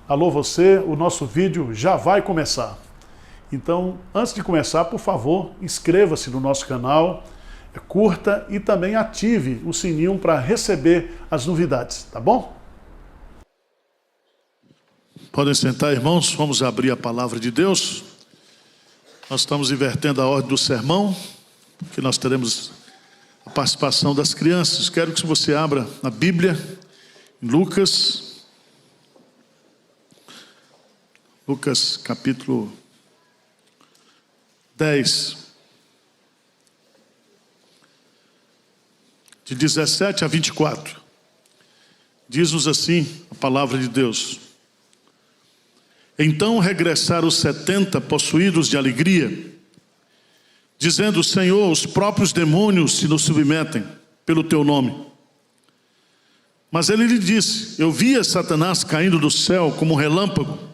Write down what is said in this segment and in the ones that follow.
Alô você, o nosso vídeo já vai começar. Então, antes de começar, por favor, inscreva-se no nosso canal, curta e também ative o sininho para receber as novidades, tá bom? Podem sentar, irmãos, vamos abrir a palavra de Deus. Nós estamos invertendo a ordem do sermão, porque nós teremos a participação das crianças. Quero que você abra na Bíblia, em Lucas capítulo 10, de 17 a 24. Diz-nos assim a palavra de Deus: Então regressaram os 70 possuídos de alegria, dizendo: Senhor, os próprios demônios se nos submetem pelo teu nome. Mas ele lhe disse: Eu via Satanás caindo do céu como um relâmpago.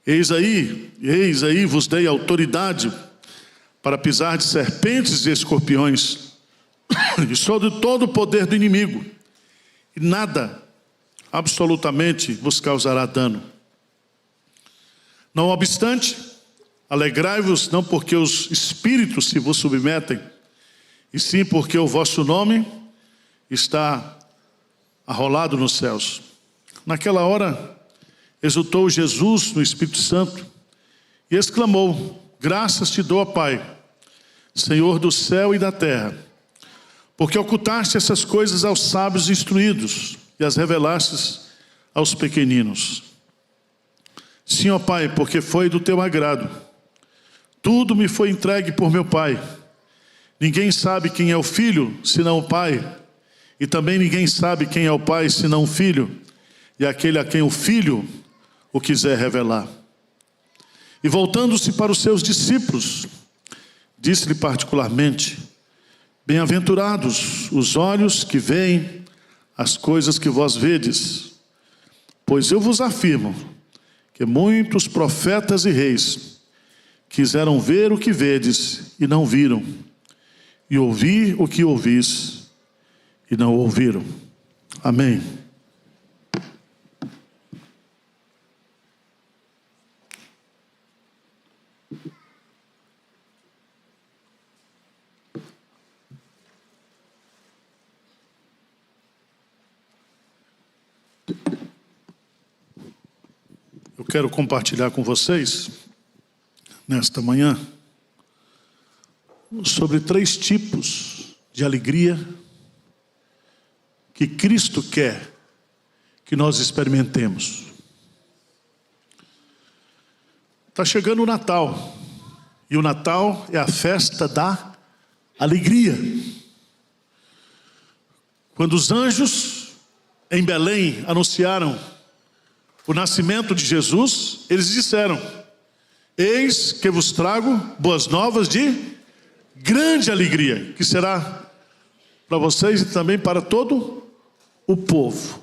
Eis aí vos dei autoridade para pisar de serpentes e escorpiões e sobre todo o poder do inimigo, e nada absolutamente vos causará dano. Não obstante, alegrai-vos não porque os espíritos se vos submetem, e sim porque o vosso nome está arrolado nos céus. Naquela hora exultou Jesus no Espírito Santo e exclamou: Graças te dou, ó Pai, Senhor do céu e da terra, porque ocultaste essas coisas aos sábios instruídos e as revelastes aos pequeninos. Sim, ó Pai, porque foi do teu agrado. Tudo me foi entregue por meu Pai. Ninguém sabe quem é o Filho, senão o Pai, e também ninguém sabe quem é o Pai, senão o Filho, e aquele a quem o Filho o quiser revelar. E voltando-se para os seus discípulos, disse-lhe particularmente: Bem-aventurados os olhos que veem as coisas que vós vedes, pois eu vos afirmo que muitos profetas e reis quiseram ver o que vedes e não viram, e ouvir o que ouvis e não ouviram. Amém. Eu quero compartilhar com vocês, nesta manhã, sobre 3 tipos de alegria que Cristo quer que nós experimentemos. Está chegando o Natal, e o Natal é a festa da alegria. Quando os anjos em Belém anunciaram o nascimento de Jesus, eles disseram: Eis que vos trago boas novas de grande alegria, que será para vocês e também para todo o povo.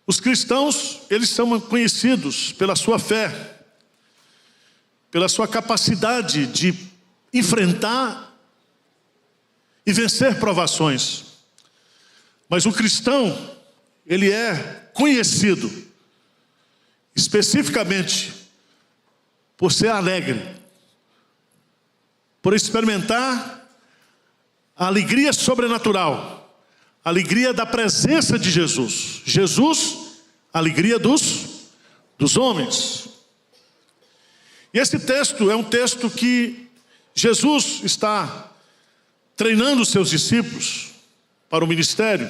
Os cristãos, eles são conhecidos pela sua fé, pela sua capacidade de enfrentar e vencer provações. Mas o cristão, ele é conhecido especificamente por ser alegre, por experimentar a alegria sobrenatural, a alegria da presença de Jesus. Jesus, a alegria dos homens. E esse texto é um texto que Jesus está treinando os seus discípulos para o ministério.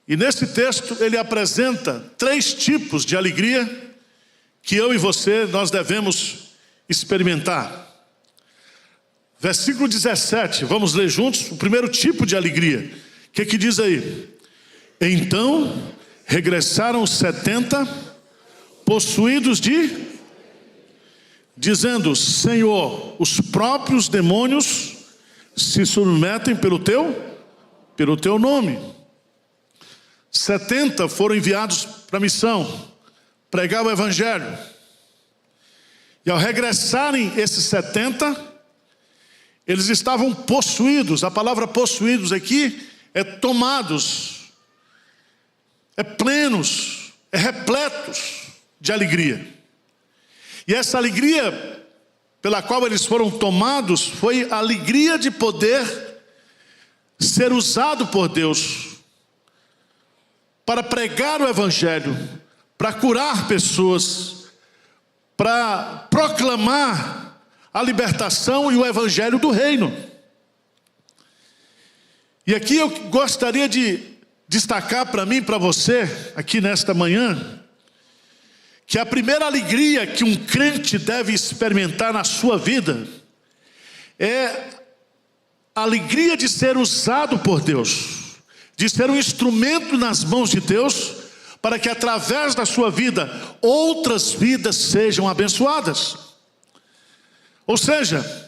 E nesse texto ele apresenta 3 tipos de alegria que eu e você, nós devemos experimentar. Versículo 17, vamos ler juntos o primeiro tipo de alegria. O que diz aí? Então regressaram os 70 possuídos dizendo: Senhor, os próprios demônios se submetem pelo teu nome. 70 foram enviados para a missão, pregar o evangelho. E ao regressarem esses 70, eles estavam possuídos. A palavra possuídos aqui é tomados, é plenos repletos de alegria. E essa alegria pela qual eles foram tomados foi a alegria de poder ser usado por Deus para pregar o Evangelho, para curar pessoas, para proclamar a libertação e o Evangelho do reino. E aqui eu gostaria de destacar para mim e para você, aqui nesta manhã, que a primeira alegria que um crente deve experimentar na sua vida é a alegria de ser usado por Deus, de ser um instrumento nas mãos de Deus, para que através da sua vida, outras vidas sejam abençoadas. Ou seja,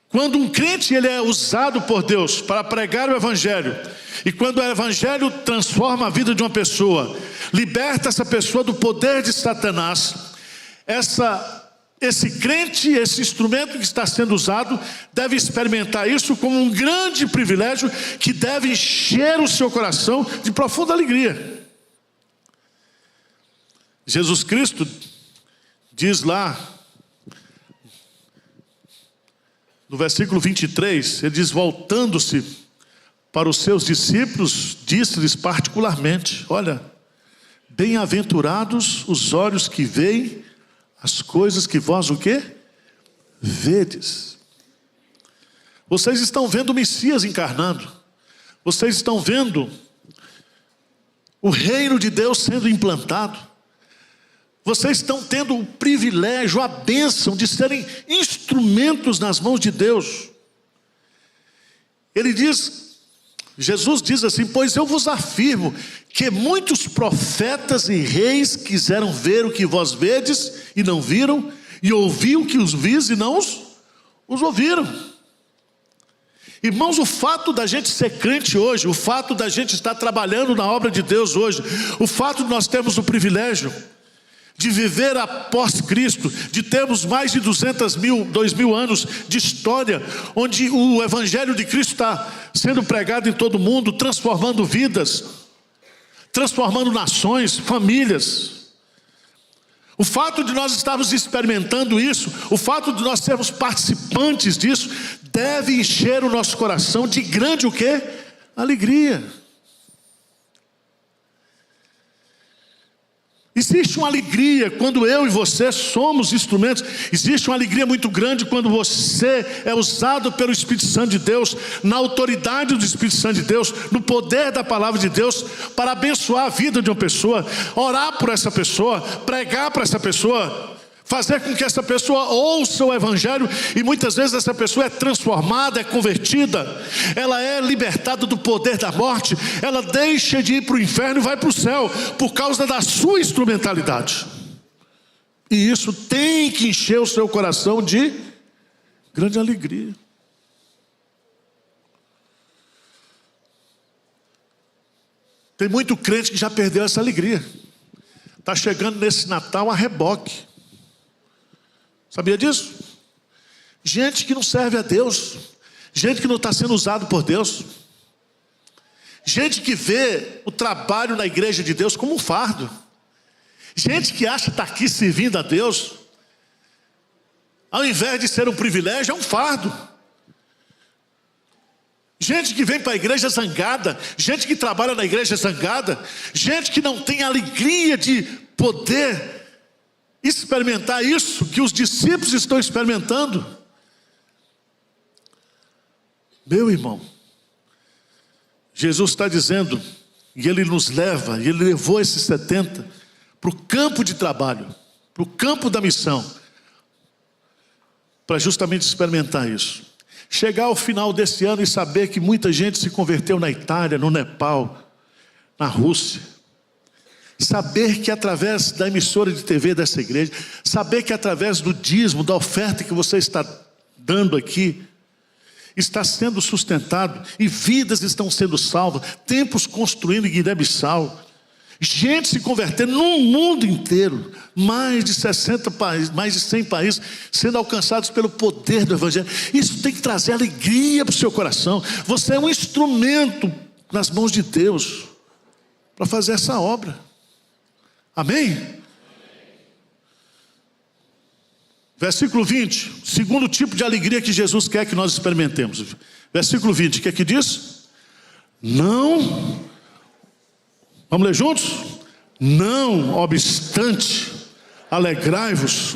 quando um crente ele é usado por Deus para pregar o Evangelho, e quando o Evangelho transforma a vida de uma pessoa, liberta essa pessoa do poder de Satanás, esse crente, esse instrumento que está sendo usado, deve experimentar isso como um grande privilégio que deve encher o seu coração de profunda alegria. Jesus Cristo diz lá, no versículo 23, ele diz, voltando-se para os seus discípulos, disse-lhes particularmente, olha, bem-aventurados os olhos que veem as coisas que vós o quê? Vedes. Vocês estão vendo o Messias encarnando. Vocês estão vendo o reino de Deus sendo implantado. Vocês estão tendo o privilégio, a bênção de serem instrumentos nas mãos de Deus. Ele diz, Jesus diz assim, pois eu vos afirmo que muitos profetas e reis quiseram ver o que vós vedes e não viram, e ouvir o que os vis e não os ouviram. Irmãos, o fato da gente ser crente hoje, o fato da gente estar trabalhando na obra de Deus hoje, o fato de nós termos o privilégio de viver após Cristo, de termos mais de 2.000 anos de história, onde o Evangelho de Cristo está sendo pregado em todo mundo, transformando vidas, transformando nações, famílias. O fato de nós estarmos experimentando isso, o fato de nós sermos participantes disso, deve encher o nosso coração de grande o quê? Alegria. Existe uma alegria quando eu e você somos instrumentos. Existe uma alegria muito grande quando você é usado pelo Espírito Santo de Deus, na autoridade do Espírito Santo de Deus, no poder da palavra de Deus, para abençoar a vida de uma pessoa, orar por essa pessoa, pregar para essa pessoa, fazer com que essa pessoa ouça o Evangelho, e muitas vezes essa pessoa é transformada, é convertida, ela é libertada do poder da morte, ela deixa de ir para o inferno e vai para o céu, por causa da sua instrumentalidade. E isso tem que encher o seu coração de grande alegria. Tem muito crente que já perdeu essa alegria, está chegando nesse Natal a reboque. Sabia disso? Gente que não serve a Deus, gente que não está sendo usado por Deus, gente que vê o trabalho na igreja de Deus como um fardo, gente que acha que está aqui servindo a Deus, ao invés de ser um privilégio, é um fardo. Gente que vem para a igreja zangada, gente que trabalha na igreja zangada, gente que não tem alegria de poder experimentar isso que os discípulos estão experimentando. Meu irmão, Jesus está dizendo, e Ele nos leva, e Ele levou esses 70 para o campo de trabalho, para o campo da missão, para justamente experimentar isso. Chegar ao final desse ano e saber que muita gente se converteu na Itália, no Nepal, na Rússia. Saber que através da emissora de TV dessa igreja, saber que através do dízimo, da oferta que você está dando aqui, está sendo sustentado e vidas estão sendo salvas, templos construindo em Guiné-Bissau, gente se convertendo no mundo inteiro, mais de 60 países, mais de 100 países sendo alcançados pelo poder do Evangelho. Isso tem que trazer alegria para o seu coração. Você é um instrumento nas mãos de Deus para fazer essa obra. Amém? Versículo 20, segundo tipo de alegria que Jesus quer que nós experimentemos. Versículo 20, o que é que diz? Não, vamos ler juntos? Não obstante, alegrai-vos,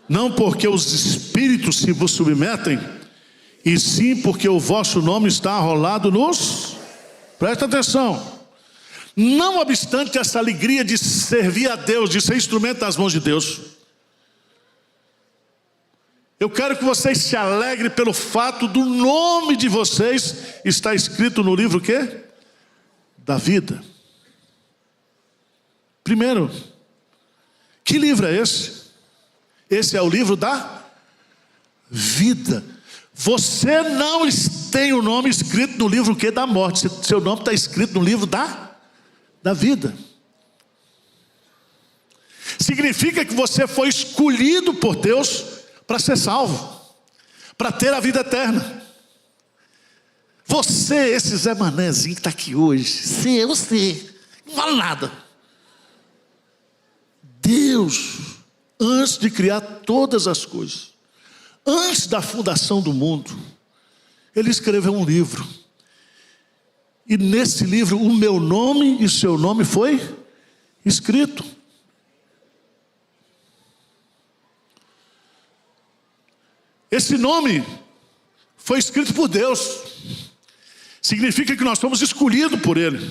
não porque os espíritos se vos submetem, e sim porque o vosso nome está arrolado nos... Presta atenção. Não obstante essa alegria de servir a Deus, de ser instrumento das mãos de Deus, eu quero que vocês se alegrem pelo fato do nome de vocês estar escrito no livro o quê? Da vida. Primeiro, que livro é esse? Esse é o livro da vida. Você não tem o nome escrito no livro o quê? Da morte. Seu nome está escrito no livro da vida. Significa que você foi escolhido por Deus para ser salvo, para ter a vida eterna. Você, esse Zé Manézinho que está aqui hoje, você, não vale nada. Deus, antes de criar todas as coisas, antes da fundação do mundo, Ele escreveu um livro. E nesse livro, o meu nome e seu nome foi escrito. Esse nome foi escrito por Deus. Significa que nós fomos escolhidos por Ele.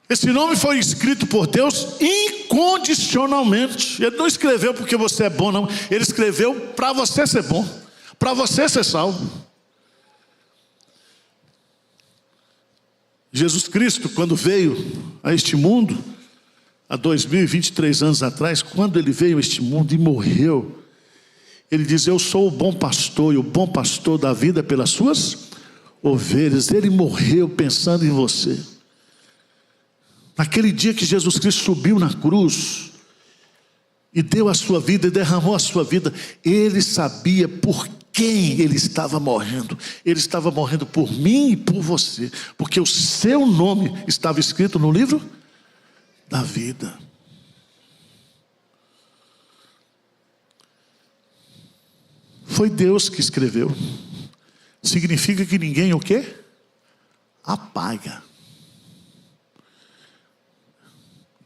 Esse nome foi escrito por Deus incondicionalmente. Ele não escreveu porque você é bom, não. Ele escreveu para você ser bom, para você ser salvo. Jesus Cristo, quando veio a este mundo, há 2023 anos atrás, quando Ele veio a este mundo e morreu, Ele diz: eu sou o bom pastor, e o bom pastor dá vida pelas suas ovelhas. Ele morreu pensando em você. Naquele dia que Jesus Cristo subiu na cruz e deu a sua vida e derramou a sua vida, Ele sabia por quem Ele estava morrendo. Ele estava morrendo por mim e por você, porque o seu nome estava escrito no livro da vida. Foi Deus que escreveu. Significa que ninguém o quê? Apaga.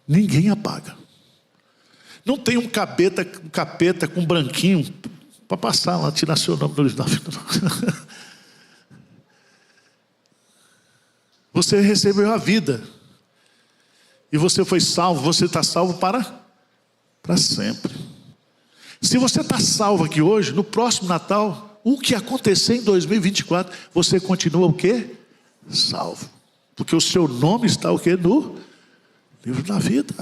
Ninguém apaga. Não tem um capeta com branquinho para passar lá, tirar seu nome do livro da vida. Você recebeu a vida. E você foi salvo. Você está salvo para sempre. Se você está salvo aqui hoje, no próximo Natal, o que acontecer em 2024, você continua o quê? Salvo. Porque o seu nome está o quê? No livro da vida.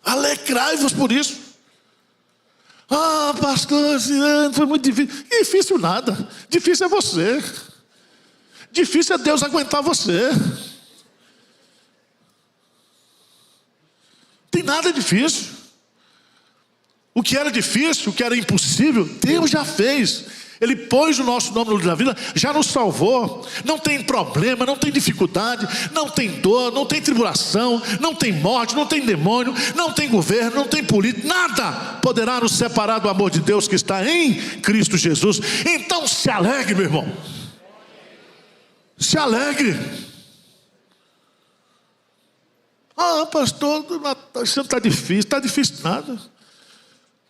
Alegrai-vos por isso. Ah, pastor, foi muito difícil. Difícil nada. Difícil é você. Difícil é Deus aguentar você. Tem nada difícil. O que era difícil, o que era impossível, Deus já fez. Ele pôs o nosso nome no livro da vida, já nos salvou. Não tem problema, não tem dificuldade, não tem dor, não tem tribulação, não tem morte, não tem demônio, não tem governo, não tem político, nada poderá nos separar do amor de Deus que está em Cristo Jesus. Então se alegre, meu irmão. Se alegre. Ah, pastor, isso está difícil nada.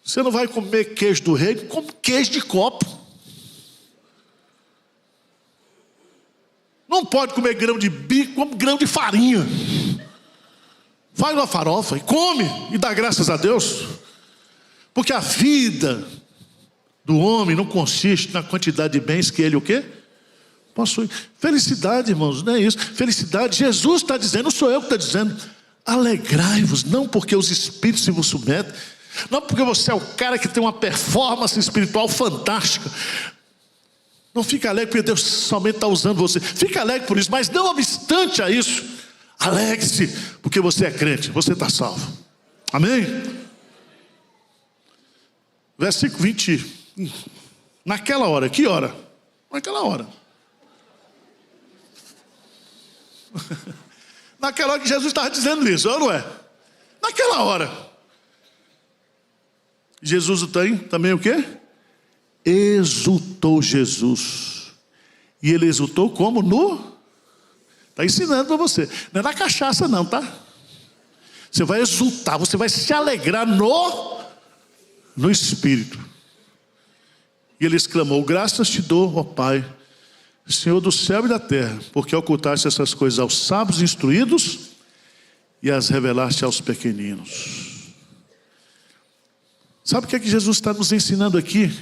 Você não vai comer queijo do rei, come queijo de copo. Não pode comer grão de bico, come grão de farinha. Faz uma farofa e come e dá graças a Deus. Porque a vida do homem não consiste na quantidade de bens que ele o quê? Possui. Felicidade, irmãos, não é isso. Felicidade, Jesus está dizendo, não sou eu que estou dizendo. Alegrai-vos, não porque os espíritos se vos submetem, não porque você é o cara que tem uma performance espiritual fantástica. Não fica alegre porque Deus somente está usando você. Fica alegre por isso, mas não obstante a isso, alegre-se porque você é crente, você está salvo. Amém? Versículo 20. Naquela hora, que hora? Naquela hora. Naquela hora que Jesus estava dizendo isso, ou não é? Naquela hora. Jesus tem também o quê? Exultou Jesus. E ele exultou como? Está ensinando para você. Não é na cachaça não, tá? Você vai exultar, você vai se alegrar no Espírito. E ele exclamou: graças te dou, ó Pai, Senhor do céu e da terra, porque ocultaste essas coisas aos sábios instruídos e as revelaste aos pequeninos. Sabe o que é que Jesus está nos ensinando aqui?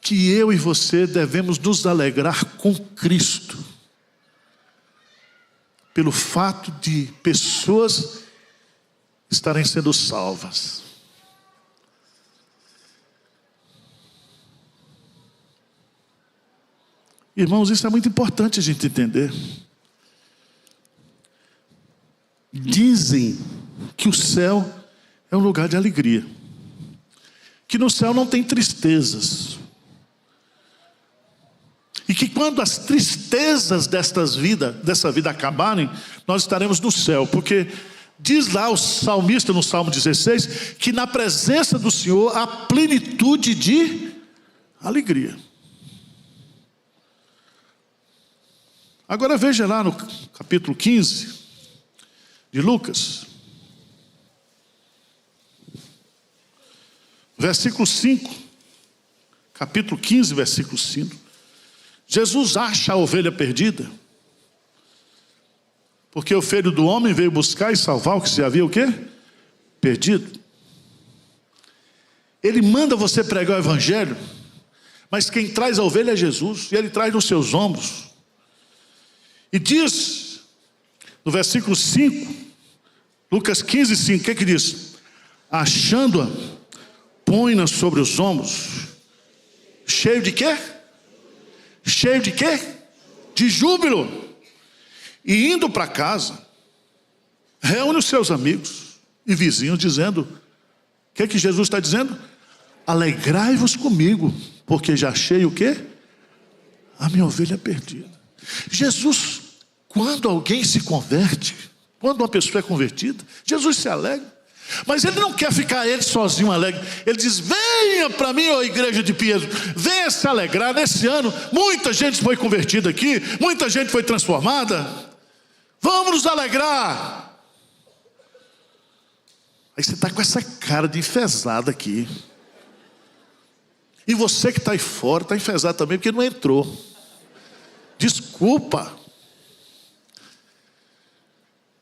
Que eu e você devemos nos alegrar com Cristo, pelo fato de pessoas estarem sendo salvas. Irmãos, isso é muito importante a gente entender. Dizem que o céu é um lugar de alegria, que no céu não tem tristezas, e que quando as tristezas dessa vida acabarem, nós estaremos no céu, porque diz lá o salmista no Salmo 16, que na presença do Senhor há plenitude de alegria. Agora veja lá no capítulo 15 de Lucas, versículo 5, capítulo 15, versículo 5. Jesus acha a ovelha perdida, porque o Filho do Homem veio buscar e salvar o que se havia o quê? Perdido. Ele manda você pregar o Evangelho, mas quem traz a ovelha é Jesus, e Ele traz nos seus ombros. E diz, no versículo 5, Lucas 15, 5, o que diz? Achando-a, põe-na sobre os ombros, cheio de quê? Cheio de quê? De júbilo. E indo para casa, reúne os seus amigos e vizinhos, dizendo, o que Jesus está dizendo? Alegrai-vos comigo, porque já achei o quê? A minha ovelha perdida. Jesus, quando alguém se converte, quando uma pessoa é convertida, Jesus se alegra. Mas Ele não quer ficar Ele sozinho alegre. Ele diz: venha para mim, ó igreja de Pinheiros, venha se alegrar. Nesse ano, muita gente foi convertida aqui, muita gente foi transformada. Vamos nos alegrar. Aí você está com essa cara de enfesada aqui. E você que está aí fora, está enfesado também, porque não entrou. Desculpa.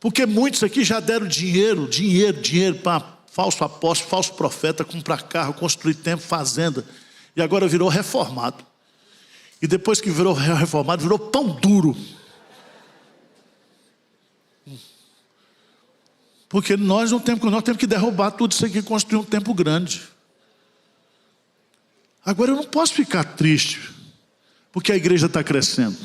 Porque muitos aqui já deram dinheiro para falso apóstolo, falso profeta, comprar carro, construir templo, fazenda. E agora virou reformado. E depois que virou reformado, virou pão duro. Porque nós temos que derrubar tudo isso aqui e construir um templo grande. Agora eu não posso ficar triste, porque a igreja está crescendo.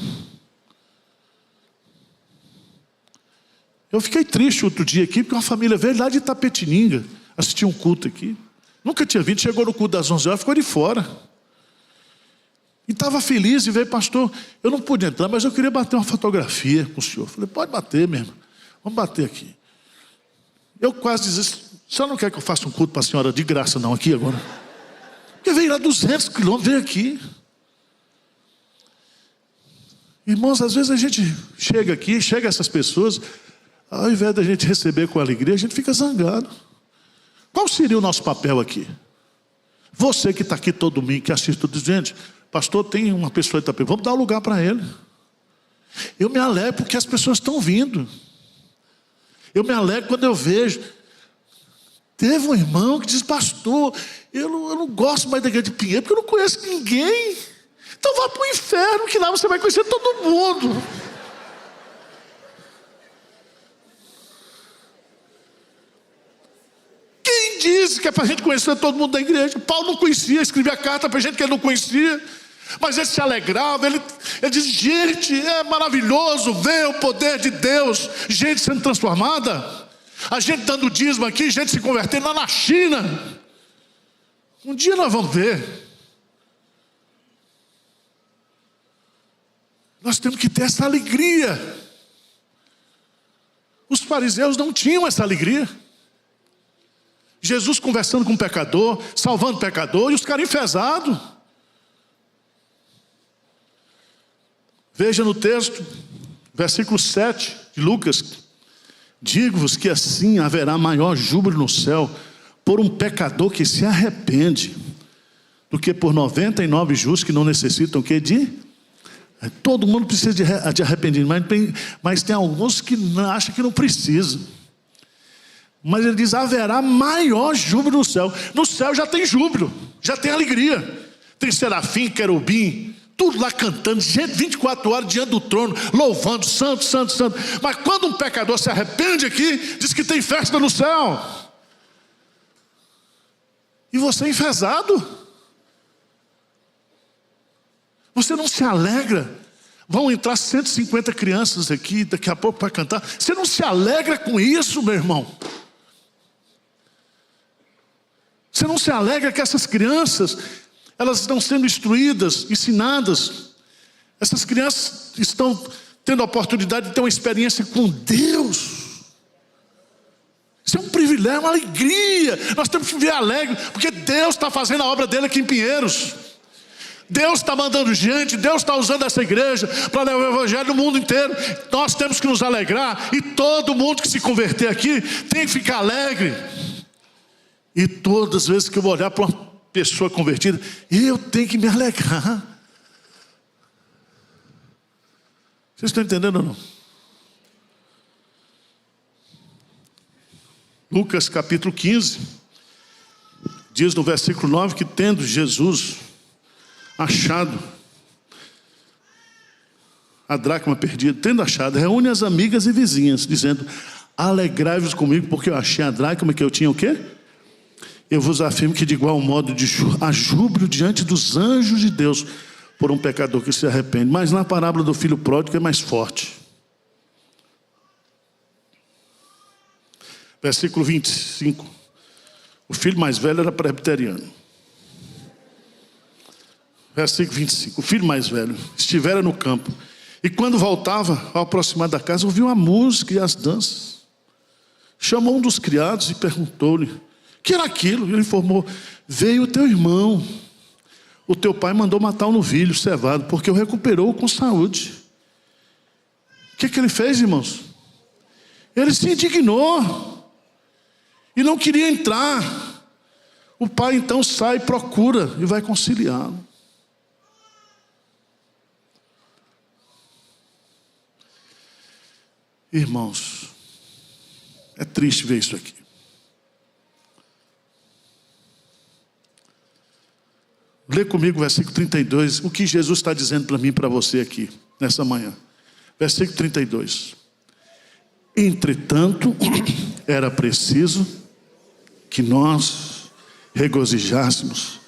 Eu fiquei triste outro dia aqui, porque uma família veio lá de Itapetininga assistir um culto aqui. Nunca tinha vindo, chegou no culto das 11 horas, ficou de fora. E estava feliz e veio: pastor, eu não pude entrar, mas eu queria bater uma fotografia com o senhor. Falei: pode bater mesmo, vamos bater aqui. Eu quase disse: o senhor não quer que eu faça um culto para a senhora de graça não aqui agora? Porque veio lá 200 quilômetros, veio aqui. Irmãos, às vezes a gente chega aqui, chega essas pessoas, ao invés da gente receber com alegria, a gente fica zangado. Qual seria o nosso papel aqui? Você que está aqui todo domingo, que assiste tudo, gente, pastor, tem uma pessoa que está aqui, vamos dar um lugar para ele. Eu me alegro porque as pessoas estão vindo. Eu me alegro quando eu vejo. Teve um irmão que diz: pastor, eu não gosto mais da igreja de Pinheiro, porque eu não conheço ninguém. Então vá para o inferno, que lá você vai conhecer todo mundo. Quem disse que é para a gente conhecer todo mundo da igreja? Paulo não conhecia, escrevia carta para gente que ele não conhecia. Mas ele se alegrava, ele disse: gente, é maravilhoso ver o poder de Deus, gente sendo transformada, a gente dando dízimo aqui, gente se convertendo lá na China. Um dia nós vamos ver. Nós temos que ter essa alegria. Os fariseus não tinham essa alegria. Jesus conversando com o pecador, salvando o pecador, e os caras enfesados. Veja no texto, versículo 7 de Lucas: digo-vos que assim haverá maior júbilo no céu por um pecador que se arrepende, do que por 99 justos que não necessitam o quê? Todo mundo precisa de arrependimento, mas tem alguns que acham que não precisam. Mas ele diz: haverá maior júbilo no céu. No céu já tem júbilo, já tem alegria. Tem serafim, querubim, tudo lá cantando, gente 24 horas diante do trono, louvando, santo, santo, santo. Mas quando um pecador se arrepende aqui, diz que tem festa no céu. E você é enfesado. Você não se alegra? Vão entrar 150 crianças aqui daqui a pouco para cantar. Você não se alegra com isso, meu irmão? Você não se alegra que essas crianças, elas estão sendo instruídas, ensinadas. Essas crianças estão tendo a oportunidade de ter uma experiência com Deus. Isso é um privilégio, uma alegria. Nós temos que viver alegre, porque Deus está fazendo a obra dele aqui em Pinheiros. Deus está mandando gente, Deus está usando essa igreja para levar o evangelho no mundo inteiro. Nós temos que nos alegrar, e todo mundo que se converter aqui tem que ficar alegre. E todas as vezes que eu vou olhar para uma pessoa convertida, eu tenho que me alegrar. Vocês estão entendendo ou não? Lucas capítulo 15 diz no versículo 9 que, tendo Jesus achado a dracma perdida, tendo achado, reúne as amigas e vizinhas, dizendo: alegrai-vos comigo, porque eu achei a dracma que eu tinha o quê? Eu vos afirmo que de igual modo há júbilo diante dos anjos de Deus por um pecador que se arrepende. Mas na parábola do filho pródigo é mais forte. Versículo 25. O filho mais velho era presbiteriano. Versículo 25. O filho mais velho estivera no campo, e quando voltava, ao aproximar da casa, ouviu a música e as danças. Chamou um dos criados e perguntou-lhe: que era aquilo? Ele informou: veio o teu irmão, o teu pai mandou matar o novilho cevado, porque o recuperou com saúde. O que ele fez, irmãos? Ele se indignou e não queria entrar. O pai então sai, procura e vai conciliá-lo. Irmãos, é triste ver isso aqui. Lê comigo o versículo 32, o que Jesus está dizendo para mim e para você aqui, nessa manhã. Versículo 32. Entretanto, era preciso que nós regozijássemos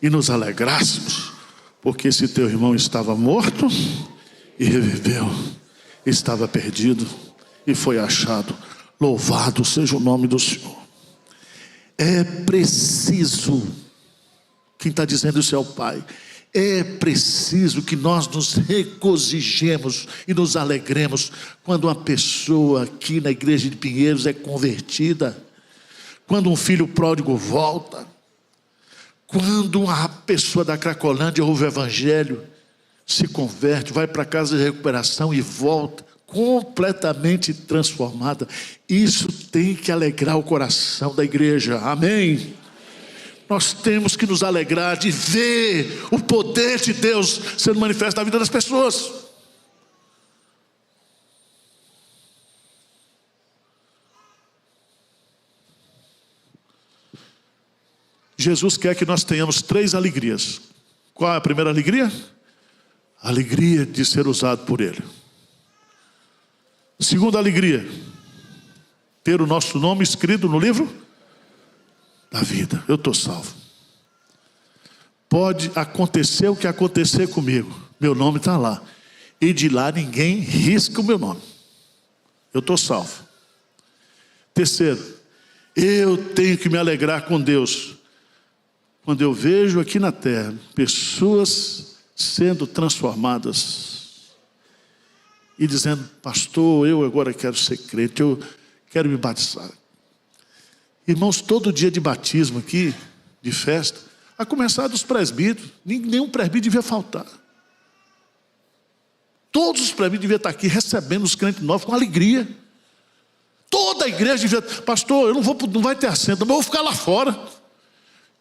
e nos alegrássemos, porque esse teu irmão estava morto e reviveu, estava perdido e foi achado. Louvado seja o nome do Senhor. É preciso, quem está dizendo isso é o Pai, é preciso que nós nos regozijemos e nos alegremos quando uma pessoa aqui na igreja de Pinheiros é convertida, quando um filho pródigo volta, quando uma pessoa da Cracolândia ouve o evangelho, se converte, vai para a casa de recuperação e volta completamente transformada. Isso tem que alegrar o coração da igreja, amém? Nós temos que nos alegrar de ver o poder de Deus sendo manifesto na vida das pessoas. Jesus quer que nós tenhamos 3 alegrias. Qual é a primeira alegria? A alegria de ser usado por Ele. Segunda alegria, ter o nosso nome escrito no livro da vida. Eu estou salvo. Pode acontecer o que acontecer comigo, meu nome está lá, e de lá ninguém risca o meu nome. Eu estou salvo. Terceiro, eu tenho que me alegrar com Deus quando eu vejo aqui na terra pessoas sendo transformadas e dizendo: pastor, eu agora quero ser crente, eu quero me batizar. Irmãos, todo dia de batismo aqui, de festa, a começar dos presbíteros, nenhum presbítero devia faltar. Todos os presbíteros deviam estar aqui recebendo os crentes novos com alegria. Toda a igreja devia: pastor, não vai ter assento, mas eu vou ficar lá fora.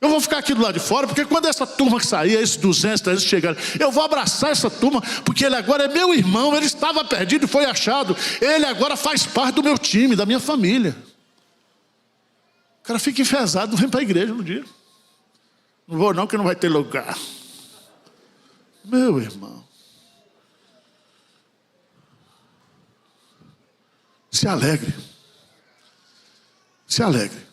Eu vou ficar aqui do lado de fora, porque quando essa turma que sair, esses 200, 300 chegarem, eu vou abraçar essa turma, porque ele agora é meu irmão, ele estava perdido e foi achado. Ele agora faz parte do meu time, da minha família. O cara fica enfesado, não vem para a igreja no dia. Não vou não, que não vai ter lugar. Meu irmão. Se alegre. Se alegre.